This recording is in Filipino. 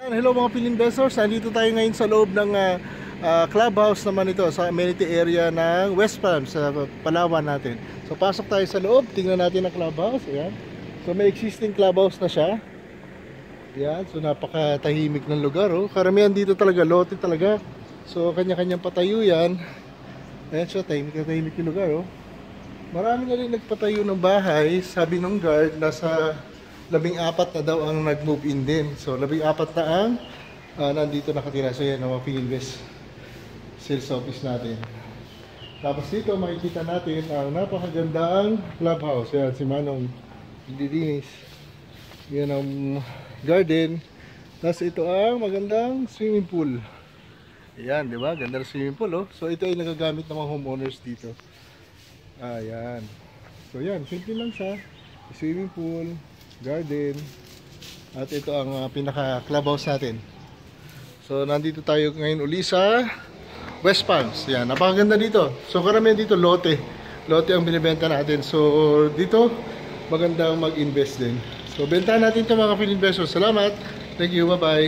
Hello mga Pilinvestors, nandito tayo ngayon sa loob ng clubhouse naman ito sa amenity area ng West Palm sa Palawan natin. So pasok tayo sa loob, tingnan natin ang clubhouse. Ayan. So may existing clubhouse na siya. Ayan. So napakatahimik ng lugar. Karamihan dito talaga, lote talaga. So kanya-kanyang patayo yan. Ayan siya, tahimik yung lugar. Marami na rin nagpatayo ng bahay. Sabi ng guard, nasa 14 na daw ang nag-move in din. So 14 na ang nandito nakatira. So yan ang mga Pilinvest sales office natin. Tapos dito makikita natin ang napakagandang clubhouse. Yan si Manong Dininis. Yan ang garden. Tapos ito ang magandang swimming pool. Ayan, di ba? Ganda ng swimming pool. So ito ay nagagamit ng mga homeowners dito. Ayan. So yan, simple lang siya. Swimming pool, garden, at ito ang pinaka clubhouse natin. So nandito tayo ngayon uli sa West Palms. Yan, napakaganda dito. So karamihan dito lote ang binibenta natin. So dito magandang mag-invest din. So bentahan natin ito mga Pilinvestors. Salamat. Thank you, bye bye.